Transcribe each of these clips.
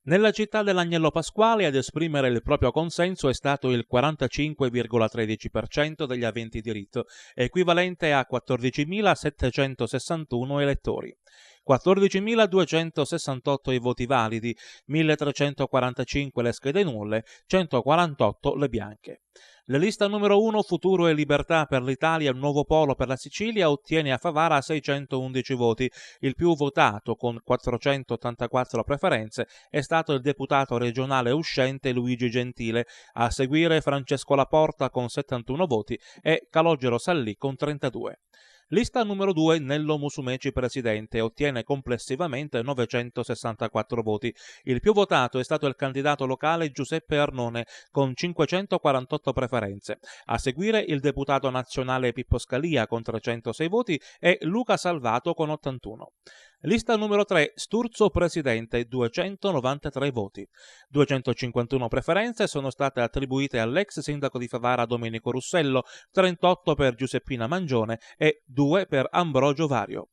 Nella città dell'Agnello Pasquale ad esprimere il proprio consenso è stato il 45,13% degli aventi diritto, equivalente a 14.761 elettori. 14.268 i voti validi, 1.345 le schede nulle, 148 le bianche. La lista numero 1 Futuro e Libertà per l'Italia, Nuovo Polo per la Sicilia ottiene a Favara 611 voti. Il più votato, con 484 preferenze, è stato il deputato regionale uscente Luigi Gentile, a seguire Francesco Laporta con 71 voti e Calogero Sallì con 32. Lista numero 2 Nello Musumeci presidente ottiene complessivamente 964 voti. Il più votato è stato il candidato locale Giuseppe Arnone con 548 preferenze. A seguire il deputato nazionale Pippo Scalia con 306 voti e Luca Salvato con 81. Lista numero 3 Sturzo presidente 293 voti. 251 preferenze sono state attribuite all'ex sindaco di Favara Domenico Russello, 38 per Giuseppina Mangione e 2 per Ambrogio Vario.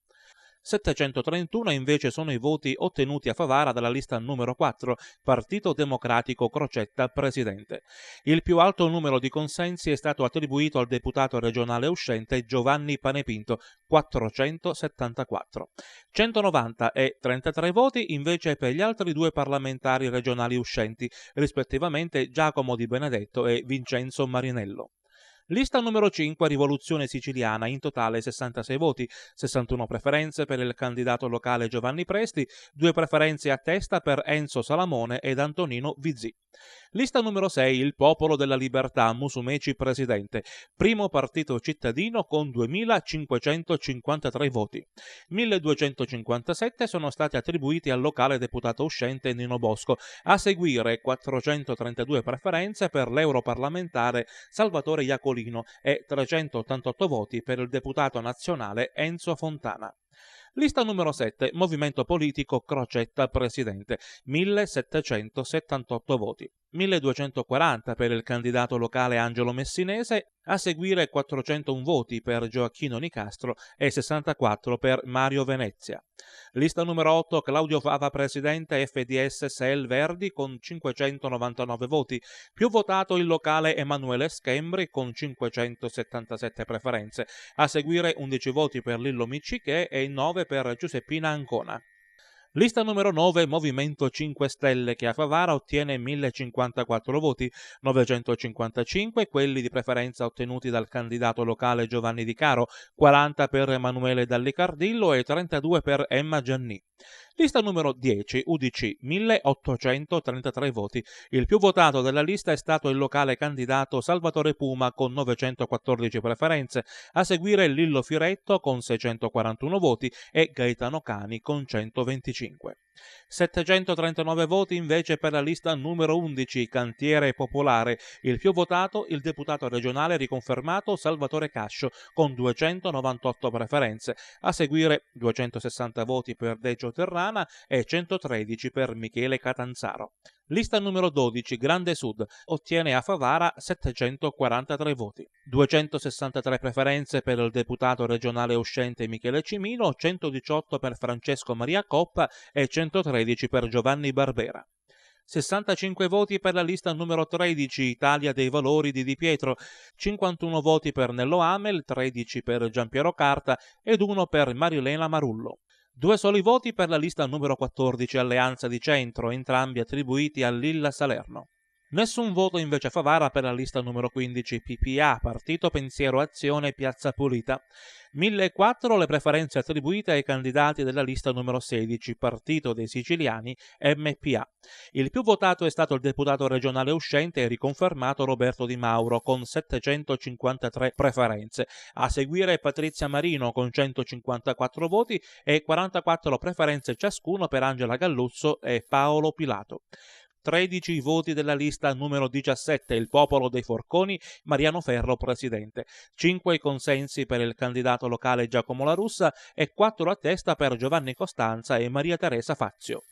731 invece sono i voti ottenuti a Favara dalla lista numero 4, Partito Democratico Crocetta Presidente. Il più alto numero di consensi è stato attribuito al deputato regionale uscente Giovanni Panepinto, 474. 190 e 33 voti invece per gli altri due parlamentari regionali uscenti, rispettivamente Giacomo Di Benedetto e Vincenzo Marinello. Lista numero 5 Rivoluzione Siciliana, in totale 66 voti, 61 preferenze per il candidato locale Giovanni Presti, 2 preferenze a testa per Enzo Salamone ed Antonino Vizzì. Lista numero 6 Il Popolo della Libertà, Musumeci presidente, primo partito cittadino con 2.553 voti. 1.257 sono stati attribuiti al locale deputato uscente Nino Bosco, a seguire 432 preferenze per l'europarlamentare Salvatore Iacolino e 388 voti per il deputato nazionale Enzo Fontana. Lista numero 7 Movimento politico Crocetta Presidente, 1.778 voti. 1.240 per il candidato locale Angelo Messinese, a seguire 401 voti per Gioacchino Nicastro e 64 per Mario Venezia. Lista numero 8 Claudio Fava Presidente FDS SEL Verdi con 599 voti, più votato il locale Emanuele Schembri con 577 preferenze, a seguire 11 voti per Lillo Miccichè e 9 per Giuseppina Ancona. Lista numero 9 Movimento 5 Stelle che a Favara ottiene 1054 voti, 955 quelli di preferenza ottenuti dal candidato locale Giovanni Di Caro, 40 per Emanuele Dallicardillo e 32 per Emma Gianni. Lista numero 10 UDC 1833 voti. Il più votato della lista è stato il locale candidato Salvatore Puma con 914 preferenze, a seguire Lillo Firetto con 641 voti e Gaetano Cani con 125. 739 voti invece per la lista numero 11 Cantiere Popolare, il più votato il deputato regionale riconfermato Salvatore Cascio con 298 preferenze, a seguire 260 voti per Deggio Terrana e 113 per Michele Catanzaro. Lista numero 12 Grande Sud ottiene a Favara 743 voti. 263 preferenze per il deputato regionale uscente Michele Cimino, 118 per Francesco Maria Coppa e 113 per Giovanni Barbera. 65 voti per la lista numero 13 Italia dei Valori di Di Pietro, 51 voti per Nello Amel, 13 per Giampiero Carta ed 1 per Marilena Marullo. 2 soli voti per la lista numero 14 Alleanza di Centro, entrambi attribuiti a Lilla Salerno. Nessun voto invece a Favara per la lista numero 15 PPA, Partito Pensiero Azione Piazza Pulita. 1004 le preferenze attribuite ai candidati della lista numero 16 Partito dei Siciliani MPA. Il più votato è stato il deputato regionale uscente e riconfermato Roberto Di Mauro con 753 preferenze, a seguire Patrizia Marino con 154 voti e 44 preferenze ciascuno per Angela Galluzzo e Paolo Pilato. 13 i voti della lista numero 17 Il Popolo dei Forconi, Mariano Ferro presidente, 5 i consensi per il candidato locale Giacomo La Russa e 4 a testa per Giovanni Costanza e Maria Teresa Fazio.